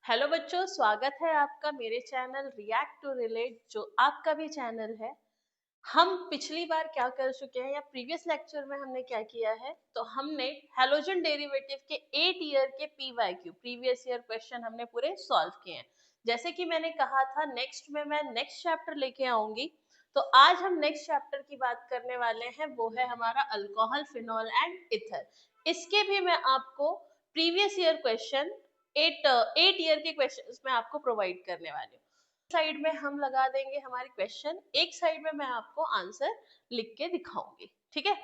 Hello बच्चों, स्वागत है आपका मेरे चैनल रिएक्ट टू रिलेट, जो आपका भी चैनल है। हम पिछली बार क्या कर चुके हैं या प्रीवियस लेक्चर में हमने क्या किया है, तो हमने हैलोजन डेरिवेटिव के 8 ईयर के पीवाईक्यू प्रीवियस ईयर क्वेश्चन हमने पूरे सॉल्व किए हैं। जैसे कि मैंने कहा था नेक्स्ट में मैं नेक्स्ट चैप्टर लेके आऊंगी, तो आज हम नेक्स्ट चैप्टर की बात करने वाले हैं, वो है हमारा अल्कोहल, फिनॉल एंड इथर। इसके भी मैं आपको प्रीवियस ईयर क्वेश्चन 8 ईयर के क्वेश्चंस मैं आपको प्रोवाइड करने वाली हूँ। साइड में हम लगा देंगे हमारे क्वेश्चन, एक साइड में मैं आपको आंसर लिख के दिखाऊंगी। ठीक है,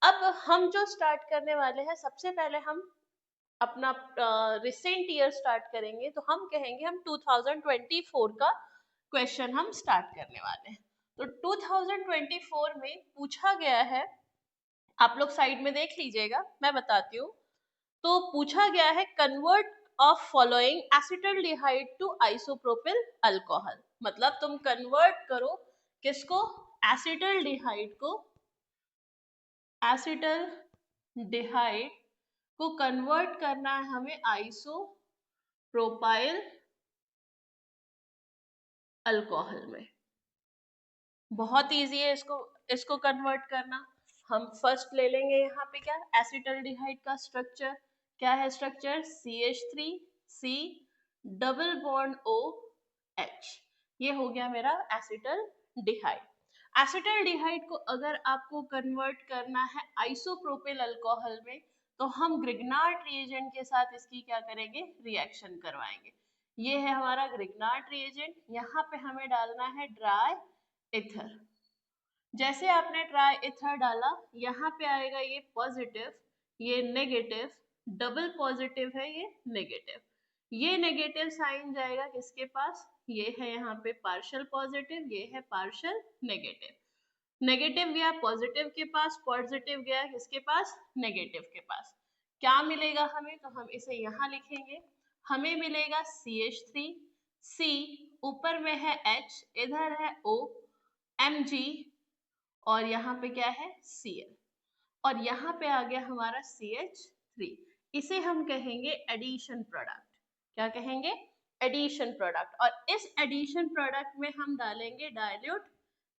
अब हम जो स्टार्ट करने वाले हैं, सबसे पहले हम अपना रिसेंट ईयर स्टार्ट करेंगे, तो हम कहेंगे हम 2024 का क्वेश्चन हम स्टार्ट करने वाले हैं। तो 2024 में पूछा गया है, आप लोग साइड में देख लीजिएगा, मैं बताती हूँ। तो पूछा गया है convert of following acetaldehyde to isopropyl alcohol. मतलब तुम कन्वर्ट करो किसको, एसिटल्डिहाइड को, एसिटल्डिहाइड को कन्वर्ट करना है हमें आइसोप्रोपाइल अल्कोहल में। बहुत इजी है इसको कन्वर्ट करना। हम फर्स्ट ले लेंगे यहाँ पे क्या, एसिटल्डिहाइड का स्ट्रक्चर क्या है, structure CH3C double bond OH। ये हो गया मेरा एसिटल्डिहाइड। एसिटल्डिहाइड को अगर आपको कन्वर्ट करना है आइसोप्रोपिल अल्कोहल में, तो हम ग्रिग्नार्ड रिएजेंट के साथ इसकी क्या करेंगे, रिएक्शन करवाएंगे। ये है हमारा ग्रिग्नार्ड रिएजेंट। यहाँ पे हमें डालना है ड्राई इथर। जैसे आपने ट्राई इथर डाला, यहाँ पे आएगा ये पॉजिटिव, ये नेगेटिव, डबल पॉजिटिव है ये नेगेटिव। ये नेगेटिव साइन जाएगा किसके पास, ये है यहाँ पे पार्शियल पॉजिटिव, ये है पार्शियल नेगेटिव। नेगेटिव गया पॉजिटिव के पास, पॉजिटिव गया किसके पास, नेगेटिव के पास। क्या मिलेगा हमें, तो हम इसे यहाँ लिखेंगे। हमें मिलेगा CH3, C ऊपर में है H, इधर है O, Mg, और यहाँ पे क्या है Cl, और यहाँ पे आ गया हमारा CH3। इसे हम कहेंगे एडिशन प्रोडक्ट। क्या कहेंगे, एडिशन प्रोडक्ट। और इस एडिशन प्रोडक्ट में हम डालेंगे डाइल्यूट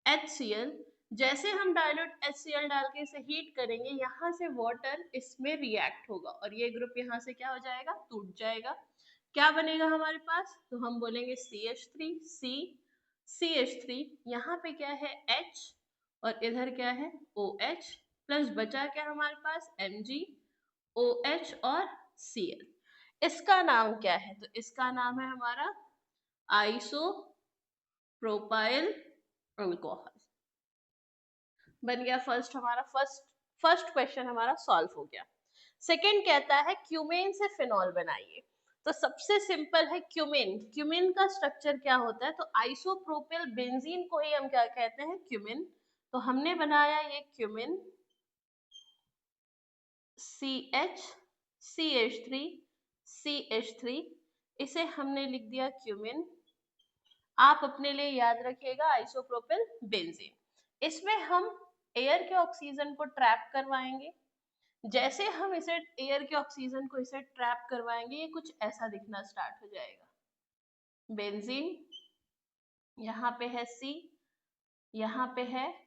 HCl। जैसे हम डाइल्यूट HCl डाल के इसे हीट करेंगे, यहाँ से वाटर इसमें रिएक्ट होगा और ये ग्रुप यहाँ से क्या हो जाएगा, टूट जाएगा। क्या बनेगा हमारे पास, तो हम बोलेंगे CH3C, CH3, यहाँ पे क्या है H और इधर क्या है OH, प्लस बचा क्या हमारे पास Mg, OH और Cl। इसका नाम क्या है, तो इसका नाम है हमारा आइसोप्रोपाइल अल्कोहल। बन गया फर्स्ट, हमारा फर्स्ट क्वेश्चन हमारा सॉल्व हो गया। सेकंड कहता है क्यूमेन से फिनॉल बनाइए। तो सबसे सिंपल है क्यूमेन। क्यूमेन का स्ट्रक्चर क्या होता है, तो आइसोप्रोपिल बेंजीन को ही हम क्या कहते हैं, क्यूमेन। तो हमने बनाया ये क्यूमेन, CH3CH3, इसे हमने लिख दिया क्यूमेन। आप अपने लिए याद रखिएगा आइसोप्रोपिल बेंजीन। इसमें हम एयर के ऑक्सीजन को ट्रैप करवाएंगे। जैसे हम इसे एयर के ऑक्सीजन को इसे ट्रैप करवाएंगे, ये कुछ ऐसा दिखना स्टार्ट हो जाएगा। बेंजीन यहाँ पे है C, यहाँ पे है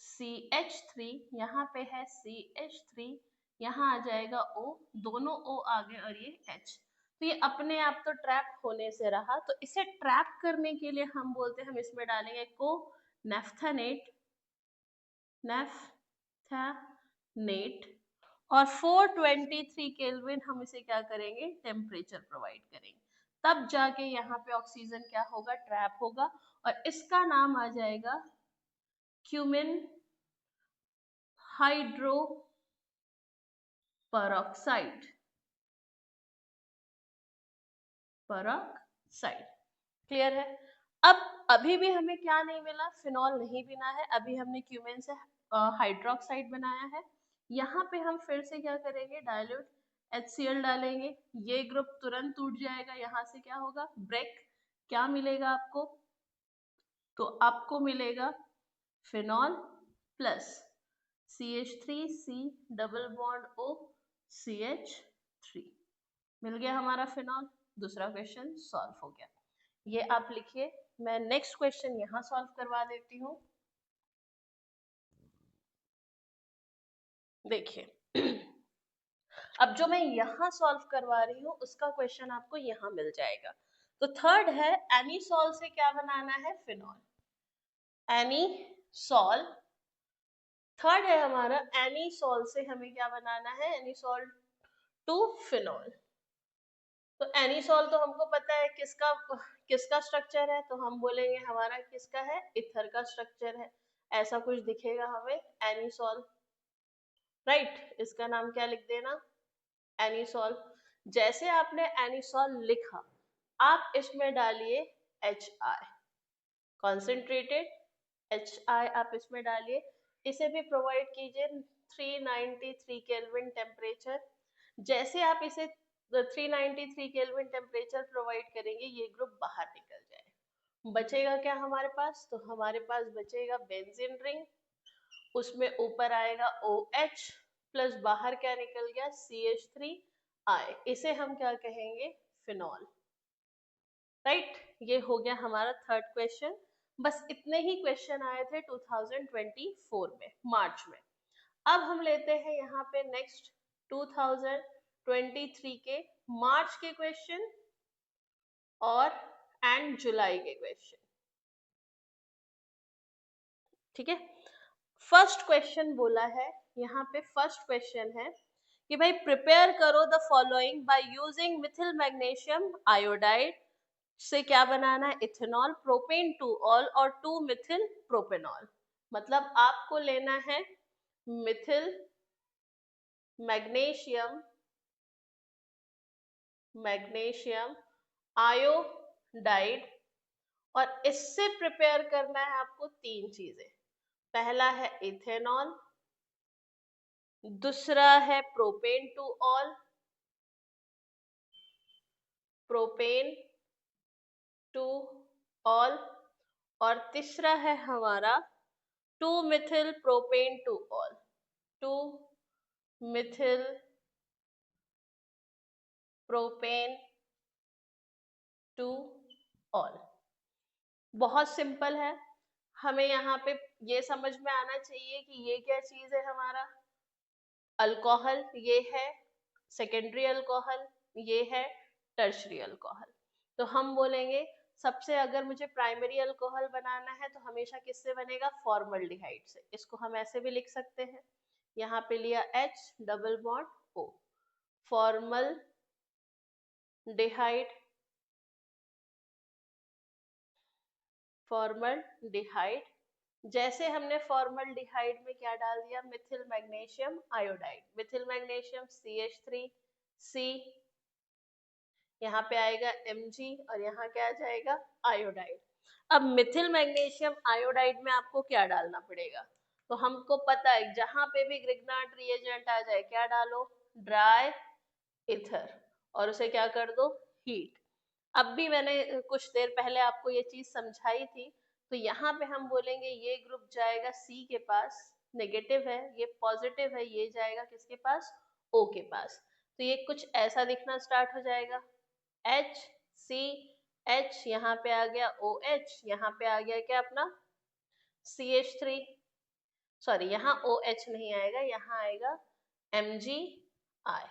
CH3, यहाँ पे है CH3, यहाँ आ जाएगा O, दोनों O आ गए और ये H। तो ये अपने आप तो ट्रैप होने से रहा, तो इसे ट्रैप करने के लिए हम बोलते हैं हम इसमें डालेंगे को नेफ्थानेट, नेफ्थानेट, और 423 केल्विन हम इसे क्या करेंगे, टेम्परेचर प्रोवाइड करेंगे। तब जाके यहाँ पे ऑक्सीजन क्या होगा, ट्रैप होगा, और इसका नाम आ जाएगा cumin hydro peroxide. Peroxide clear है। अब अभी भी हमें क्या नहीं मिला, फिनॉल नहीं बिना है, अभी हमने क्यूमेन से हाइड्रोक्साइड बनाया है। यहाँ पे हम फिर से क्या करेंगे, डाइल्यूट HCl डालेंगे, ये ग्रुप तुरंत टूट जाएगा, यहाँ से क्या होगा, ब्रेक। क्या मिलेगा आपको, तो आपको मिलेगा phenol plus CH3C double bond O CH3। मिल गया हमारा फिनॉल, दूसरा क्वेश्चन सॉल्व हो गया। ये आप लिखिए, मैं नेक्स्ट क्वेश्चन यहाँ सॉल्व करवा देती हूँ। देखिए अब जो मैं यहाँ सॉल्व करवा रही हूँ उसका क्वेश्चन आपको यहाँ मिल जाएगा। तो थर्ड है एनीसॉल से क्या बनाना है, फिनॉल। एनीसॉल थर्ड है हमारा, एनीसॉल से हमें क्या बनाना है, एनीसॉल टू फिनॉल। तो एनीसॉल तो हमको पता है किसका स्ट्रक्चर है, तो हम बोलेंगे हमारा किसका है, इथर का स्ट्रक्चर है। ऐसा कुछ दिखेगा हमें एनीसॉल, राइट। इसका नाम क्या लिख देना, एनीसॉल। जैसे आपने एनीसॉल लिखा, आप इसमें डालिए HI, कॉन्सेंट्रेटेड HI आप इसमें डालिए। इसे भी प्रोवाइड कीजिए 393 केल्विन टेम्परेचर। जैसे आप इसे 393 केल्विन टेम्परेचर प्रोवाइड करेंगे, ये ग्रुप बाहर निकल जाए। बचेगा क्या हमारे पास, तो हमारे पास बचेगा बेंजीन रिंग, उसमें ऊपर आएगा OH प्लस बाहर क्या निकल गया, CH3I। इसे हम क्या कहेंगे, फिनॉल, राइट। ये हो गया हमारा थर्ड क्वेश्चन। बस इतने ही क्वेश्चन आए थे 2024 में, मार्च में। अब हम लेते हैं यहाँ पे नेक्स्ट 2023 के मार्च के क्वेश्चन और जुलाई के क्वेश्चन, ठीक है। फर्स्ट क्वेश्चन बोला है यहाँ पे, फर्स्ट क्वेश्चन है कि भाई प्रिपेयर करो the following by using Mithil magnesium iodide से क्या बनाना है, इथेनॉल, प्रोपेन 2-ऑल और 2-मिथिल प्रोपेनॉल। मतलब आपको लेना है मिथिल मैग्नीशियम आयोडाइड, और इससे प्रिपेयर करना है आपको तीन चीजें। पहला है इथेनॉल, दूसरा है प्रोपेन टू ऑल, और तीसरा है हमारा 2-मिथिल प्रोपेन 2-ऑल, 2-मिथिल प्रोपेन 2-ऑल। बहुत सिंपल है, हमें यहाँ पे ये समझ में आना चाहिए कि ये क्या चीज है, हमारा अल्कोहल ये है, सेकेंडरी अल्कोहल ये है, टर्शरी अल्कोहल। तो हम बोलेंगे सबसे, अगर मुझे प्राइमरी अल्कोहल बनाना है तो हमेशा किससे बनेगा, फॉर्मल्डिहाइड से। इसको हम ऐसे भी लिख सकते हैं, यहाँ पे लिया H double bond O, formaldehyde. जैसे हमने फॉर्मल्डिहाइड में क्या डाल दिया, Mithil magnesium iodide, Mithil magnesium CH3C, यहाँ पे आएगा Mg और यहाँ क्या आ जाएगा, आयोडाइड। अब मिथिल मैग्नीशियम आयोडाइड में आपको क्या डालना पड़ेगा, तो हमको पता है जहां पे भी ग्रिग्नार्ड रिएजेंट आ जाए क्या डालो, ड्राई इथर, और उसे क्या कर दो, हीट। अब भी मैंने कुछ देर पहले आपको ये चीज समझाई थी। तो यहाँ पे हम बोलेंगे ये ग्रुप जाएगा C के पास, नेगेटिव है, ये पॉजिटिव है, ये जाएगा किसके पास, O के पास। तो ये कुछ ऐसा दिखना स्टार्ट हो जाएगा, HCH, यहाँ पे आ गया OH, यहाँ पे आ गया क्या अपना CH3, सॉरी यहाँ OH नहीं आएगा, यहाँ आएगा MgI।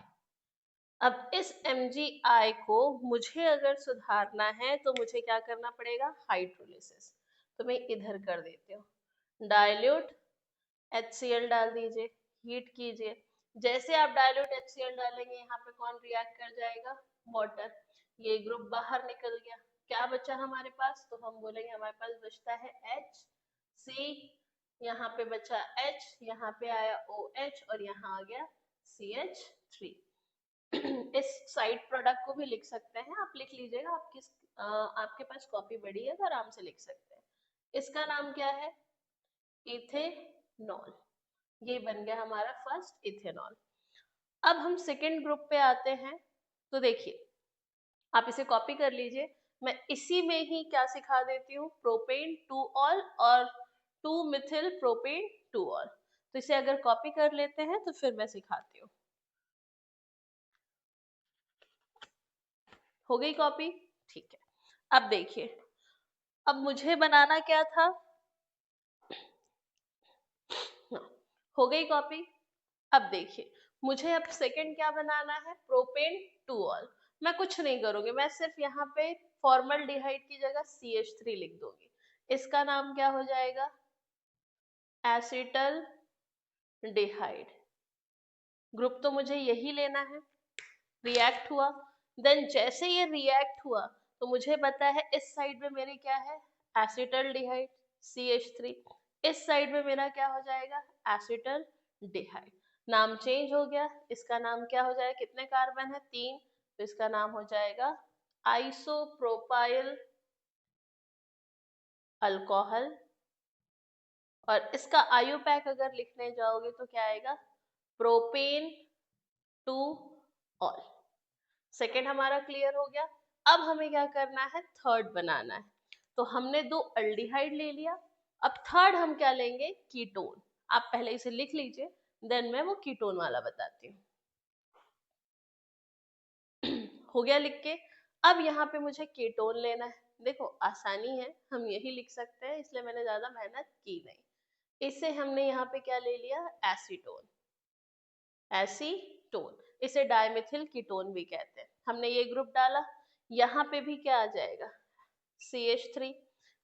अब इस MgI को मुझे अगर सुधारना है तो मुझे क्या करना पड़ेगा, हाइड्रोलिसिस। तो मैं इधर कर देती हूँ, डाइल्यूट HCl डाल दीजिए, हीट कीजिए। जैसे आप डाइल्यूट HCl डालेंगे, यहाँ पे कौन रिएक्ट कर जाएगा, वाटर। ये ग्रुप बाहर निकल गया, क्या बचा हमारे पास, तो हम बोलेंगे हमारे पास बचता है HC, यहाँ पे बचा H, यहाँ पे आया OH और यहाँ आ गया CH3। इस साइड प्रोडक्ट को भी लिख सकते हैं, आप लिख लीजिएगा, आपके पास कॉपी बड़ी है तो आराम से लिख सकते हैं। इसका नाम क्या है, इथेनॉल। ये बन गया हमारा फर्स्ट इथेनॉल। अब हम सेकेंड ग्रुप पे आते हैं। तो देखिए आप इसे कॉपी कर लीजिए, मैं इसी में ही क्या सिखा देती हूँ, प्रोपेन 2-ऑल और 2-मिथिल प्रोपेन 2-ऑल। तो इसे अगर कॉपी कर लेते हैं तो फिर मैं सिखाती हूँ। हो गई कॉपी? ठीक है। अब देखिए, अब मुझे बनाना क्या था? हाँ, हो गई कॉपी। अब देखिए, मुझे अब सेकंड क्या बनाना है? Propane two all. मैं कुछ नहीं करूंगी, मैं सिर्फ यहाँ पे फॉर्मल्डिहाइड की जगह CH3 लिख दूंगी। इसका नाम क्या हो जाएगा? एसिटल डिहाइड। ग्रुप तो मुझे यही लेना है। रिएक्ट हुआ, देन जैसे ये रिएक्ट हुआ तो मुझे पता है इस साइड में मेरी क्या है? Acetaldehyde CH3। इस साइड में मेरा क्या हो जाएगा? Acetaldehyde. नाम चेंज हो गया, इसका नाम क्या हो जाएगा? कितने कार्बन है? 3, तो इसका नाम हो जाएगा आइसोप्रोपाइल अल्कोहल। और इसका आयुपैक अगर लिखने जाओगे तो क्या आएगा? Propane two all. सेकेंड हमारा क्लियर हो गया। अब हमें क्या करना है? थर्ड बनाना है। तो हमने 2 अल्डिहाइड ले लिया, अब थर्ड हम क्या लेंगे? कीटोन। आप पहले इसे लिख लीजिए, देन मैं वो कीटोन वाला बताती हूँ। हो गया लिख के। अब यहाँ पे मुझे कीटोन लेना है। देखो आसानी है, हम यही लिख सकते हैं, इसलिए मैंने ज्यादा मेहनत की नहीं। इससे हमने यहाँ पे क्या ले लिया? एसीटोन। एसीटोन, इसे डायमिथिल कीटोन भी कहते हैं। हमने ये ग्रुप डाला, यहाँ पे भी क्या आ जाएगा? CH3।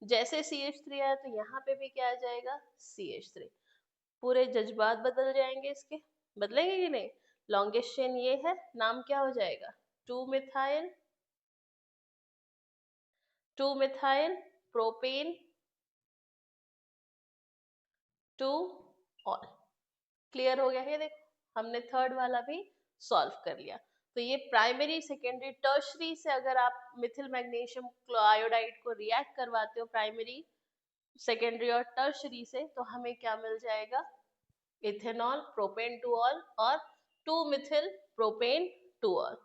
जैसे CH3 आया तो यहाँ पे भी क्या आ जाएगा? CH3। पूरे जज्बात बदल जाएंगे इसके, बदलेंगे कि नहीं? लॉन्गेस्ट चेन ये है, नाम क्या हो जाएगा? 2 methyl, 2 methyl propane two all. Clear हो गया? ये देखो, हमने थर्ड वाला भी सॉल्व कर लिया। तो ये प्राइमरी, सेकेंडरी, टर्शरी से अगर आप मिथिल मैग्नीशियम क्लोराइड को रिएक्ट करवाते हो प्राइमरी, सेकेंडरी और टर्शरी से, तो हमें क्या मिल जाएगा? इथेनॉल प्रोपेन टू ऑल और 2 Mithil propane two all.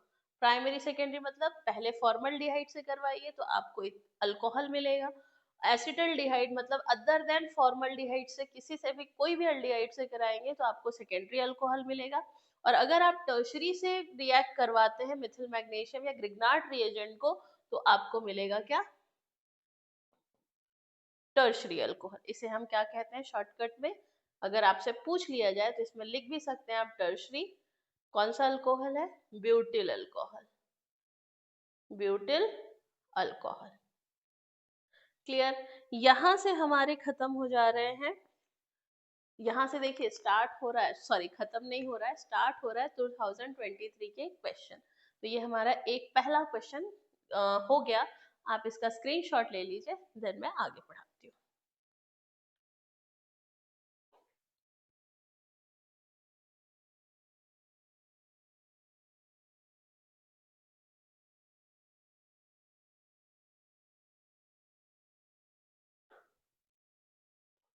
Primary secondary मतलब पहले फॉर्मल्डिहाइड से करवाइए तो आपको अल्कोहल मिलेगा। एसिटल्डिहाइड मतलब अदर देन फॉर्मल्डिहाइड से, किसी से भी, कोई भी अल्डिहाइड से कराएंगे तो आपको सेकेंडरी अल्कोहल मिलेगा। और अगर आप टर्शरी से रिएक्ट करवाते हैं मिथिल मैग्नीशियम या ग्रिग्नार्ड रिएजेंट को, तो आपको मिलेगा क्या? Tertiary alcohol. इसे हम क्या कहते हैं शॉर्टकट में? अगर आपसे पूछ लिया जाए तो इसमें लिख भी सकते हैं आप टर्शरी। कौन सा अल्कोहल है? Butyl alcohol. Butyl alcohol. Clear? यहां से हमारे खत्म हो जा रहे हैं। यहाँ से देखिए स्टार्ट हो रहा है, सॉरी खत्म नहीं हो रहा है, स्टार्ट हो रहा है 2023 के क्वेश्चन। तो ये हमारा एक पहला क्वेश्चन हो गया। आप इसका स्क्रीनशॉट ले लीजिए, देन मैं आगे पढ़ाती हूँ।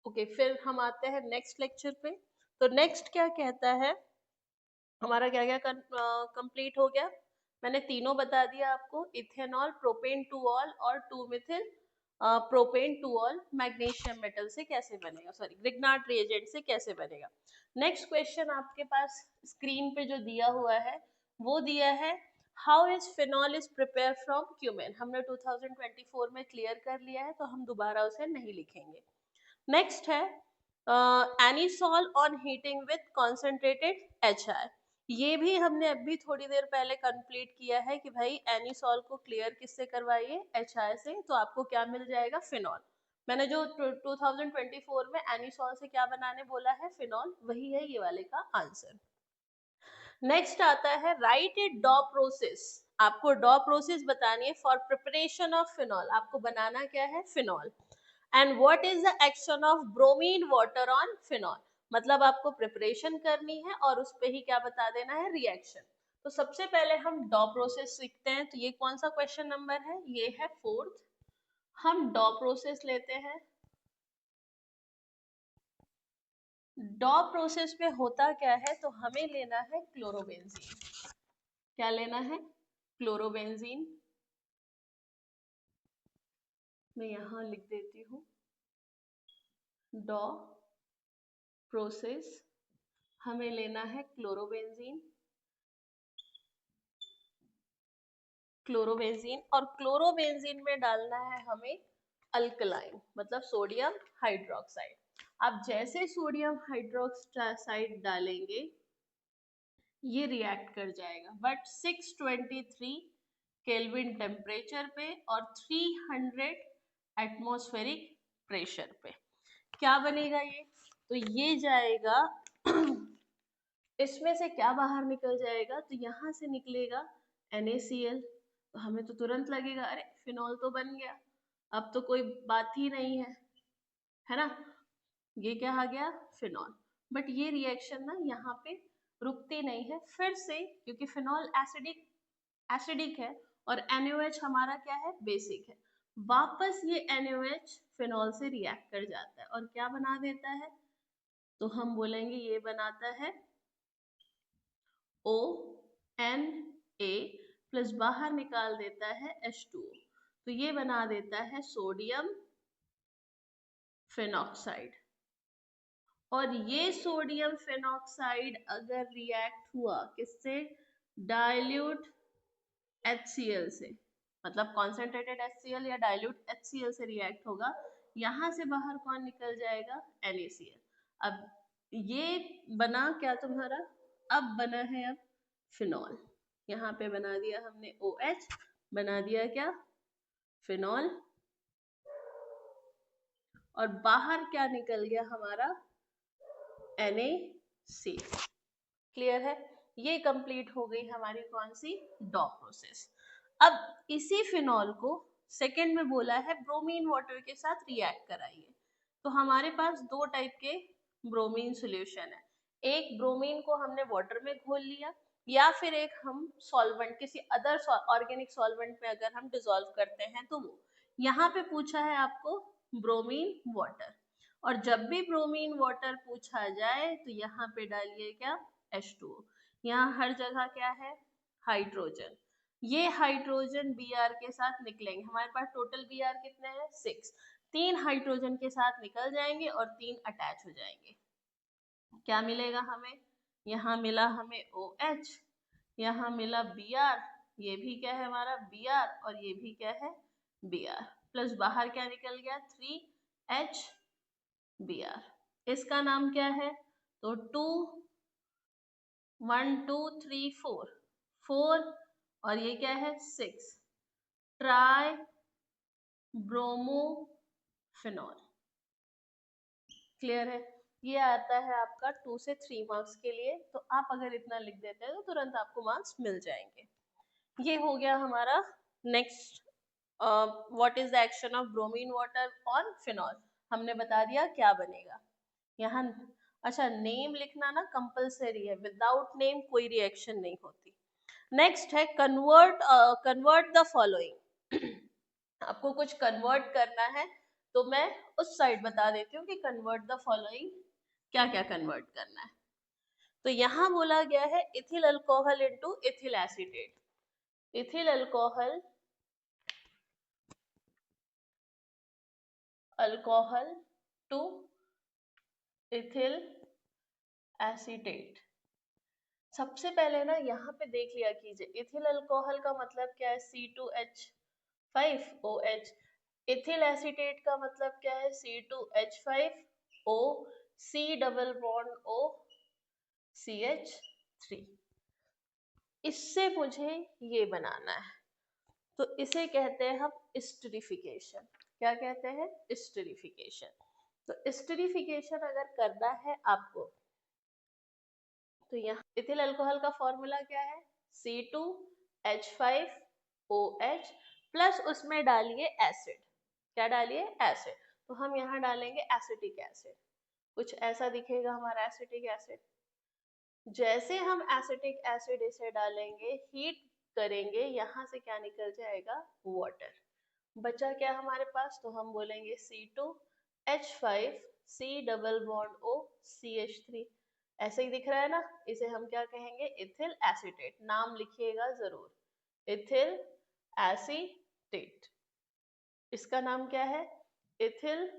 ओके, फिर हम आते हैं नेक्स्ट लेक्चर पे। तो नेक्स्ट क्या कहता है? हमारा क्या क्या कंप्लीट हो गया? मैंने तीनों बता दिया आपको। इथेनॉल प्रोपेन टू ऑल और 2 Mithil propane two all magnesium metal से कैसे बनेगा, सॉरी ग्रिग्नार्ड रिएजेंट से कैसे बनेगा। नेक्स्ट क्वेश्चन आपके पास स्क्रीन पे जो दिया हुआ है वो दिया है, how is phenol is prepare from cumin. हमने 2024 में क्लियर कर लिया है तो हम दोबारा उसे नहीं लिखेंगे। नेक्स्ट है anisole on heating with concentrated HI। ये भी हमने अभी थोड़ी देर पहले कंप्लीट किया है कि भाई एनिसॉल को क्लियर किससे करवाइए? HI से। तो आपको क्या मिल जाएगा? फिनॉल। मैंने जो 2024 में एनिसॉल से क्या बनाने बोला है? फिनॉल, वही है ये वाले का आंसर। नेक्स्ट आता है राइट ए डॉ प्रोसेस। आपको डॉ प्रोसेस बतानी है फॉर प्रिपरेशन ऑफ फिनॉल। आपको बनाना क्या है? Phenol. And what is the action of bromine water on phenol. मतलब आपको प्रिपरेशन करनी है और उस पे ही क्या बता देना है? रिएक्शन। तो सबसे पहले हम डॉ प्रोसेस सीखते हैं। तो ये कौन सा क्वेश्चन नंबर है? ये है 4th। हम डॉ प्रोसेस लेते हैं। डॉ प्रोसेस में होता क्या है? तो हमें लेना है क्लोरोबेंजीन। क्या लेना है? क्लोरोबेंजीन। मैं यहाँ लिख देती हूँ, डॉ प्रोसेस हमें लेना है क्लोरोबेंजीन। क्लोरोबेंजीन, और क्लोरोबेंजीन में डालना है हमें अल्कलाइन, मतलब सोडियम हाइड्रोक्साइड। आप जैसे सोडियम हाइड्रोक्साइड डालेंगे ये रिएक्ट कर जाएगा, बट 623 केल्विन टेम्परेचर पे और 300 एटमॉस्फेरिक प्रेशर पे। क्या बनेगा ये? तो ये जाएगा इसमें से क्या बाहर निकल जाएगा? तो यहाँ से निकलेगा NaCl। तो हमें तो तुरंत लगेगा अरे फिनॉल तो बन गया, अब तो कोई बात ही नहीं है ना? ये क्या आ गया? फिनॉल। बट ये रिएक्शन ना यहाँ पे रुकती नहीं है, फिर से, क्योंकि फिनॉल एसिडिक है और NaOH हमारा क्या है? बेसिक है। वापस ये NaOH फिनॉल से रिएक्ट कर जाता है और क्या बना देता है? तो हम बोलेंगे ये बनाता है ONA प्लस बाहर निकाल देता है H2O। तो ये बना देता है सोडियम फिनॉक्साइड। और ये सोडियम फिनॉक्साइड अगर रिएक्ट हुआ किससे? डाइल्यूट HCl से, मतलब कॉन्सेंट्रेटेड HCl या डाइल्यूट HCl से रिएक्ट होगा। यहाँ से बाहर कौन निकल जाएगा? NaCl। अब ये बना क्या तुम्हारा? अब बना है अब फिनॉल। यहाँ पे बना दिया हमने OH, बना दिया क्या? फिनॉल। और बाहर क्या निकल गया हमारा? NaC। क्लियर है? ये कंप्लीट हो गई हमारी कौन सी? Dock process. अब इसी फिनॉल को सेकंड में बोला है ब्रोमीन वाटर के साथ रिएक्ट कराइए। तो हमारे पास दो टाइप के ब्रोमीन सॉल्यूशन है। एक ब्रोमीन को हमने वाटर में घोल लिया, या फिर एक हम सॉल्वेंट, किसी अदर ऑर्गेनिक सॉल्वेंट में अगर हम डिसॉल्व करते हैं तो वो। यहाँ पे पूछा है आपको ब्रोमीन वाटर, और जब भी ब्रोमीन वाटर पूछा जाए तो यहाँ पे डालिए क्या? H2O। यहाँ हर जगह क्या है? हाइड्रोजन। ये हाइड्रोजन Br के साथ निकलेंगे। हमारे पास टोटल Br कितने हैं? 6। 3 हाइड्रोजन के साथ निकल जाएंगे और 3 अटैच हो जाएंगे। क्या मिलेगा हमें? यहाँ मिला हमें OH, यहाँ मिला Br, ये भी क्या है हमारा? Br, और ये भी क्या है? Br। प्लस बाहर क्या निकल गया? 3HBr। इसका नाम क्या है? तो 2 1 2 3 4 4, और ये क्या है? 6 ट्राई ब्रोमोफिनॉल। क्लियर है? ये आता है आपका 2 से 3 मार्क्स के लिए। तो आप अगर इतना लिख देते हैं तो तुरंत आपको मार्क्स मिल जाएंगे। ये हो गया हमारा next, what is the action of bromine water on phenol. हमने बता दिया क्या बनेगा यहाँ। अच्छा, नेम लिखना ना कंपलसरी है, विदाउट नेम कोई रिएक्शन नहीं होती। नेक्स्ट है कन्वर्ट द फॉलोइंग। आपको कुछ कन्वर्ट करना है तो मैं उस साइड बता देती हूँ कि कन्वर्ट द फॉलोइंग क्या क्या कन्वर्ट करना है। तो यहाँ बोला गया है ethyl alcohol into ethyl acetate. Ethyl alcohol to ethyl acetate. सबसे पहले ना यहाँ पे देख लिया कीजिए, इथिल अल्कोहल का मतलब क्या है? C2H5OH। इथिल एसीटेट का मतलब क्या है? C2H5O, C double bond O CH3। इससे मुझे ये बनाना है, तो इसे कहते हैं हम एस्टरिफिकेशन। क्या कहते हैं? एस्टरिफिकेशन। तो एस्टरिफिकेशन अगर करना है आपको, तो यहाँ इथिल अल्कोहल का फॉर्मूला क्या है? C2H5OH प्लस उसमें डालिए एसिड। क्या डालिए? एसिड। तो हम यहाँ डालेंगे एसिटिक एसिड। कुछ ऐसा दिखेगा हमारा एसिटिक एसिड। जैसे हम एसिटिक एसिड इसे डालेंगे, हीट करेंगे, यहाँ से क्या निकल जाएगा? वाटर। बचा क्या हमारे पास? तो हम बोलेंगे C2H5 C double bond O CH3। ऐसे ही दिख रहा है ना? इसे हम क्या कहेंगे? Ethyl acetate. नाम लिखिएगा जरूर, इथिल एसीटेट। इसका नाम क्या है? Ethyl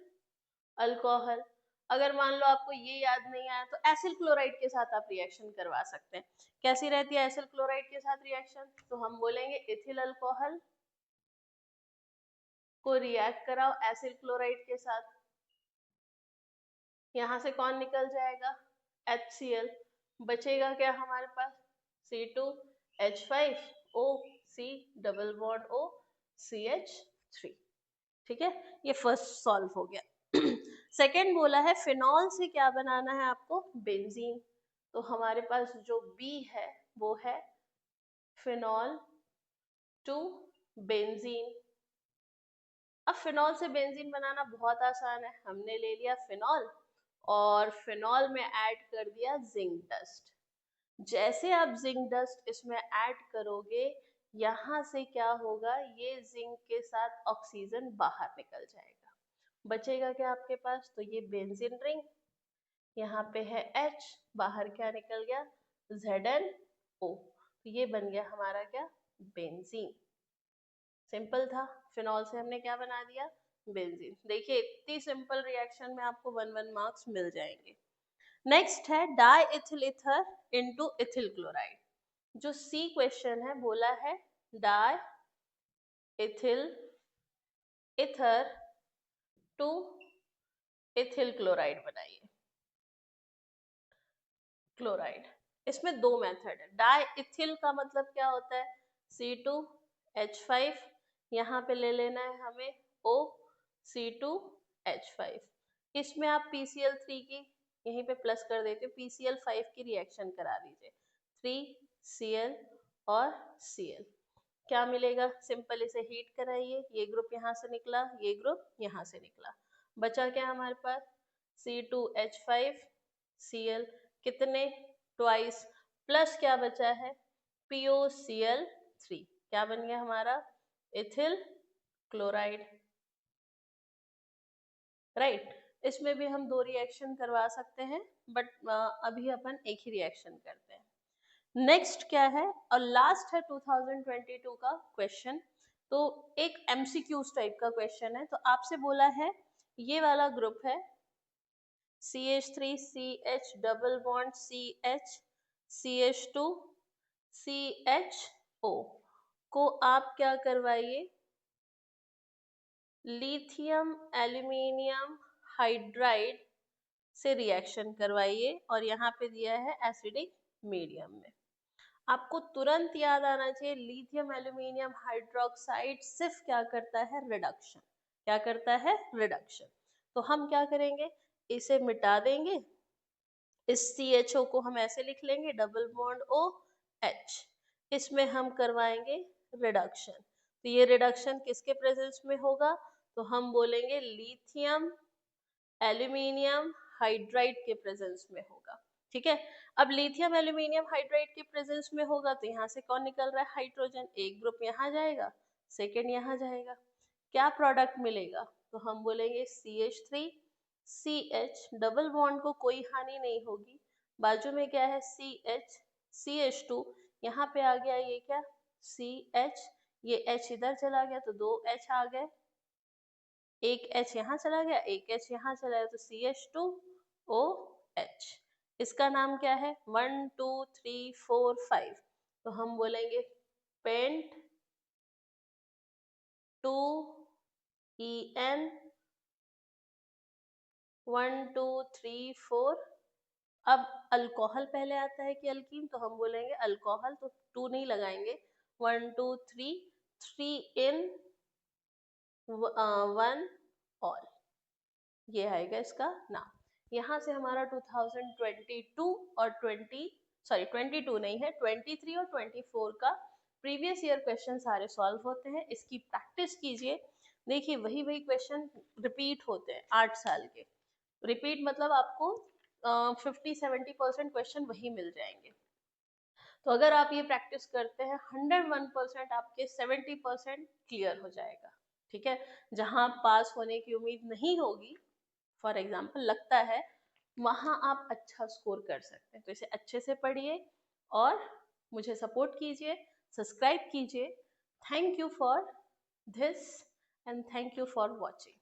alcohol. अगर मान लो आपको ये याद नहीं आया तो एसिल क्लोराइड के साथ आप रिएक्शन करवा सकते हैं। कैसी रहती है एसिल क्लोराइड के साथ रिएक्शन? तो हम बोलेंगे इथिल अल्कोहल को रिएक्ट कराओ एसिल क्लोराइड के साथ, यहाँ से कौन निकल जाएगा? HCl। बचेगा क्या हमारे पास? C2H5O, C double bond O, CH3। ठीक है, ये फर्स्ट सॉल्व हो गया। सेकेंड बोला है फिनॉल से क्या बनाना है आपको? बेंजीन। तो हमारे पास जो B है वो है फिनॉल टू बेंजीन। अब फिनॉल से बेंजीन बनाना बहुत आसान है, हमने ले लिया फिनॉल और फिनॉल में ऐड कर दिया जिंक डस्ट। जैसे आप जिंक डस्ट इसमें ऐड करोगे, यहाँ से क्या होगा, ये जिंक के साथ ऑक्सीजन बाहर निकल जाएगा। बचेगा क्या आपके पास? तो ये बेंजीन रिंग, यहाँ पे है H, बाहर क्या निकल गया? ZnO। तो ये बन गया हमारा क्या? बेंजीन। सिंपल था, फिनॉल से हमने क्या बना दिया? बेंजीन। देखिए इतनी सिंपल रिएक्शन में आपको 1 मार्क्स मिल जाएंगे। नेक्स्ट है di ethyl ether into ethyl chloride. जो सी क्वेश्चन है बोला है di ethyl ether to ethyl chloride बनाइए। क्लोराइड, इसमें दो मेथड है। डाई इथिल का मतलब क्या होता है? C2H5, यहाँ पे ले लेना है हमें O, C2H5। इसमें आप PCl3 की यहीं पे प्लस कर देते हो, PCl5 की रिएक्शन करा दीजिए, 3Cl और Cl। क्या मिलेगा? सिंपल इसे हीट कराइए, ये ग्रुप यहाँ से निकला, ये ग्रुप यहाँ से निकला, बचा क्या हमारे पास? C2H5 Cl, कितने? ट्वाइस, प्लस क्या बचा है? POCl3। क्या बन गया हमारा? Ethyl chloride. राइट, इसमें भी हम दो रिएक्शन करवा सकते हैं, बट अभी अपन एक ही रिएक्शन करते हैं। नेक्स्ट क्या है, और लास्ट है 2022 का क्वेश्चन। तो एक MCQs टाइप का क्वेश्चन है। तो आपसे बोला है ये वाला ग्रुप है CH3CH double bond CH CH2 CHO को आप क्या करवाइए? लिथियम एल्यूमिनियम हाइड्राइड से रिएक्शन करवाइए, और यहाँ पे दिया है एसिडिक मीडियम में। आपको तुरंत याद आना चाहिए लिथियम एल्यूमिनियम हाइड्रोक्साइड सिर्फ क्या करता है? रिडक्शन। क्या करता है? रिडक्शन। तो हम क्या करेंगे? इसे मिटा देंगे, इस CHO को हम ऐसे लिख लेंगे डबल बॉन्ड OH, इसमें हम करवाएंगे रिडक्शन। तो ये रिडक्शन किसके प्रेजेंस में होगा? तो हम बोलेंगे लिथियम एल्यूमिनियम हाइड्राइड के प्रेजेंस में होगा। ठीक है, अब लिथियम एल्यूमिनियम हाइड्राइड के प्रेजेंस में होगा तो यहाँ से कौन निकल रहा है? हाइड्रोजन। एक ग्रुप यहाँ जाएगा, सेकेंड यहाँ जाएगा, क्या प्रोडक्ट मिलेगा? तो हम बोलेंगे CH3CH डबल बॉन्ड को कोई हानि नहीं होगी, बाजू में क्या है? CH CH2, यहाँ पे आ गया ये क्या? CH, ये H इधर चला गया तो दो H आ गए, एक H यहाँ चला गया, एक H यहाँ चला गया, तो CH2OH। इसका नाम क्या है? 1 2 3 4 5। तो हम बोलेंगे पेंट 2En 1 2 3 4। अब अल्कोहल पहले आता है कि अल्कीन? तो हम बोलेंगे अल्कोहल, तो 2 नहीं लगाएंगे, 1 2 3 3 in 1 ऑल, ये आएगा इसका नाम। यहाँ से हमारा 2022 और 22 नहीं है, 23 और 24 का प्रीवियस ईयर क्वेश्चन सारे सॉल्व होते हैं। इसकी प्रैक्टिस कीजिए, देखिए वही वही क्वेश्चन रिपीट होते हैं 8 साल के। रिपीट मतलब आपको 50-70% क्वेश्चन वही मिल जाएंगे। तो अगर आप ये प्रैक्टिस करते हैं 101% आपके 70% क्लियर हो जाएगा। ठीक है, जहां पास होने की उम्मीद नहीं होगी, फॉर एग्जाम्पल लगता है, वहां आप अच्छा स्कोर कर सकते हैं। तो इसे अच्छे से पढ़िए और मुझे सपोर्ट कीजिए, सब्सक्राइब कीजिए। Thank you for this and thank you for watching.